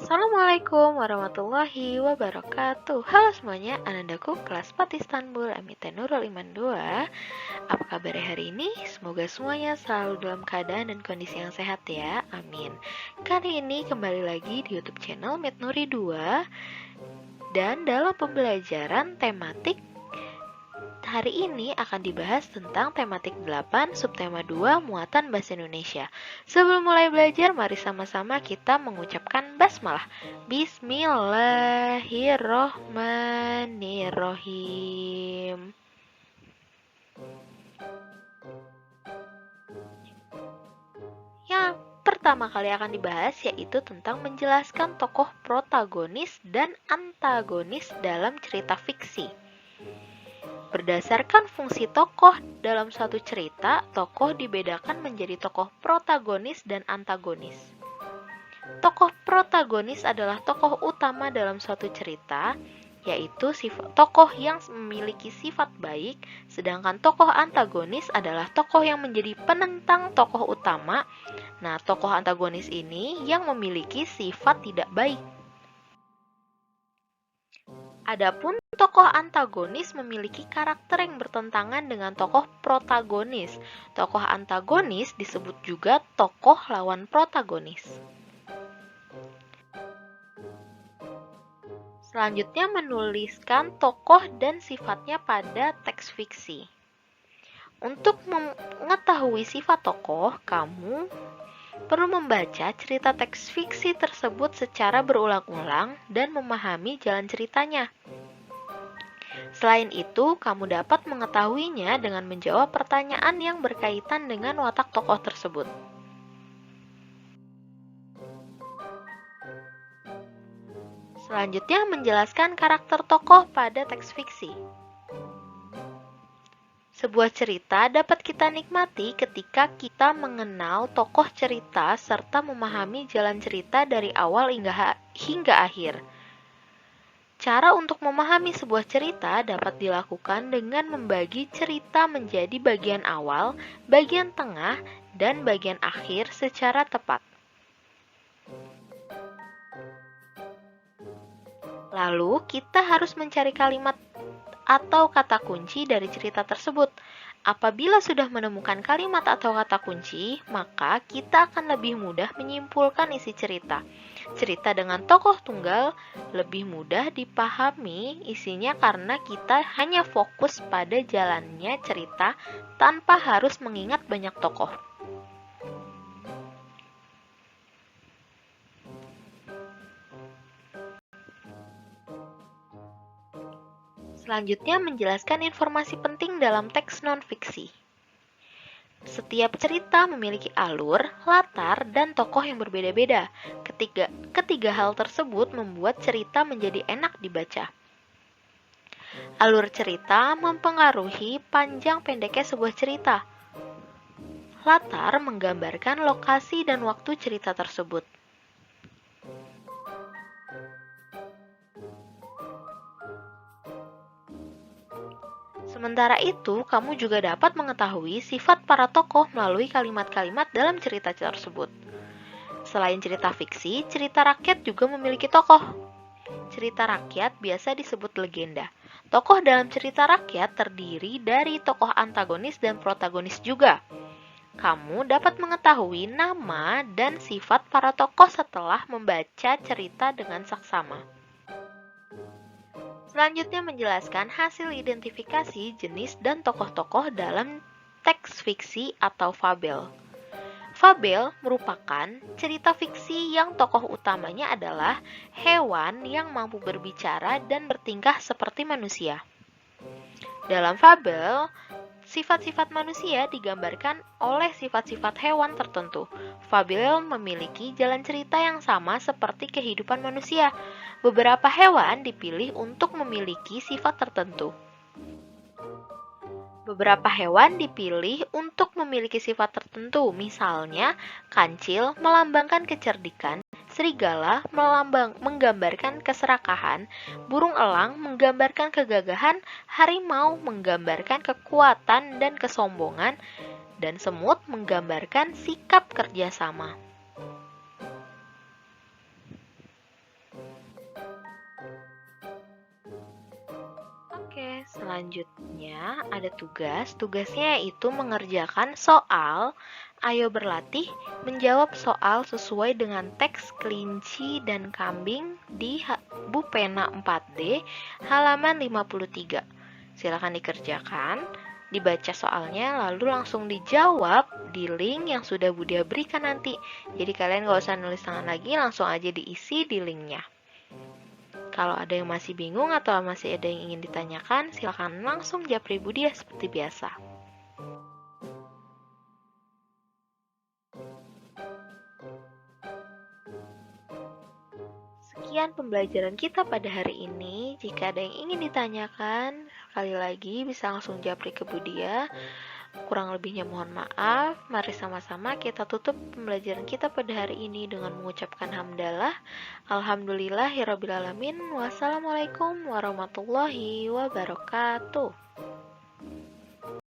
Assalamualaikum warahmatullahi wabarakatuh. Halo semuanya, anandaku kelas 4 Istanbul, Amita Nurul Iman 2. Apa kabar hari ini? Semoga semuanya selalu dalam keadaan dan kondisi yang sehat ya, amin. Kali ini kembali lagi di YouTube channel Mit Nuri 2. Dan dalam pembelajaran tematik hari ini akan dibahas tentang tematik 8, subtema 2, muatan bahasa Indonesia. Sebelum mulai belajar, mari sama-sama kita mengucapkan basmalah. Bismillahirrohmanirrohim. Yang pertama kali akan dibahas yaitu tentang menjelaskan tokoh protagonis dan antagonis dalam cerita fiksi. Berdasarkan fungsi tokoh dalam suatu cerita, tokoh dibedakan menjadi tokoh protagonis dan antagonis. Tokoh protagonis adalah tokoh utama dalam suatu cerita, yaitu tokoh yang memiliki sifat baik, sedangkan tokoh antagonis adalah tokoh yang menjadi penentang tokoh utama. Nah, tokoh antagonis ini yang memiliki sifat tidak baik. Adapun tokoh antagonis memiliki karakter yang bertentangan dengan tokoh protagonis. Tokoh antagonis disebut juga tokoh lawan protagonis. Selanjutnya menuliskan tokoh dan sifatnya pada teks fiksi. Untuk mengetahui sifat tokoh, kamu perlu membaca cerita teks fiksi tersebut secara berulang-ulang dan memahami jalan ceritanya. Selain itu, kamu dapat mengetahuinya dengan menjawab pertanyaan yang berkaitan dengan watak tokoh tersebut. Selanjutnya, menjelaskan karakter tokoh pada teks fiksi. Sebuah cerita dapat kita nikmati ketika kita mengenal tokoh cerita serta memahami jalan cerita dari awal hingga akhir. Cara untuk memahami sebuah cerita dapat dilakukan dengan membagi cerita menjadi bagian awal, bagian tengah, dan bagian akhir secara tepat. Lalu, kita harus mencari kalimat atau kata kunci dari cerita tersebut. Apabila sudah menemukan kalimat atau kata kunci, maka kita akan lebih mudah menyimpulkan isi cerita. Cerita dengan tokoh tunggal lebih mudah dipahami isinya karena kita hanya fokus pada jalannya cerita tanpa harus mengingat banyak tokoh. Selanjutnya menjelaskan informasi penting dalam teks non-fiksi. Setiap cerita memiliki alur, latar, dan tokoh yang berbeda-beda. Ketiga hal tersebut membuat cerita menjadi enak dibaca. Alur cerita mempengaruhi panjang pendeknya sebuah cerita. Latar menggambarkan lokasi dan waktu cerita tersebut. Sementara itu, kamu juga dapat mengetahui sifat para tokoh melalui kalimat-kalimat dalam cerita tersebut. Selain cerita fiksi, cerita rakyat juga memiliki tokoh. Cerita rakyat biasa disebut legenda. Tokoh dalam cerita rakyat terdiri dari tokoh antagonis dan protagonis juga. Kamu dapat mengetahui nama dan sifat para tokoh setelah membaca cerita dengan saksama. Selanjutnya menjelaskan hasil identifikasi jenis dan tokoh-tokoh dalam teks fiksi atau fabel. Fabel merupakan cerita fiksi yang tokoh utamanya adalah hewan yang mampu berbicara dan bertingkah seperti manusia. Dalam fabel, sifat-sifat manusia digambarkan oleh sifat-sifat hewan tertentu. Fabel memiliki jalan cerita yang sama seperti kehidupan manusia. Beberapa hewan dipilih untuk memiliki sifat tertentu. Beberapa hewan dipilih untuk memiliki sifat tertentu, misalnya kancil melambangkan kecerdikan, serigala menggambarkan keserakahan, burung elang menggambarkan kegagahan, harimau menggambarkan kekuatan dan kesombongan, dan semut menggambarkan sikap kerjasama. Selanjutnya ada tugas. Tugasnya yaitu mengerjakan soal. Ayo berlatih menjawab soal sesuai dengan teks kelinci dan kambing di Bu Pena 4D halaman 53. Silakan dikerjakan, dibaca soalnya, lalu langsung dijawab di link yang sudah Budia berikan nanti. Jadi kalian gak usah nulis tangan lagi, langsung aja diisi di linknya. Kalau ada yang masih bingung atau masih ada yang ingin ditanyakan, silakan langsung japri Budia seperti biasa. Sekian pembelajaran kita pada hari ini. Jika ada yang ingin ditanyakan, sekali lagi bisa langsung japri ke Budia. Kurang lebihnya mohon maaf. Mari sama-sama kita tutup pembelajaran kita pada hari ini dengan mengucapkan hamdalah. Alhamdulillahirrabbilalamin. Wassalamualaikum warahmatullahi wabarakatuh.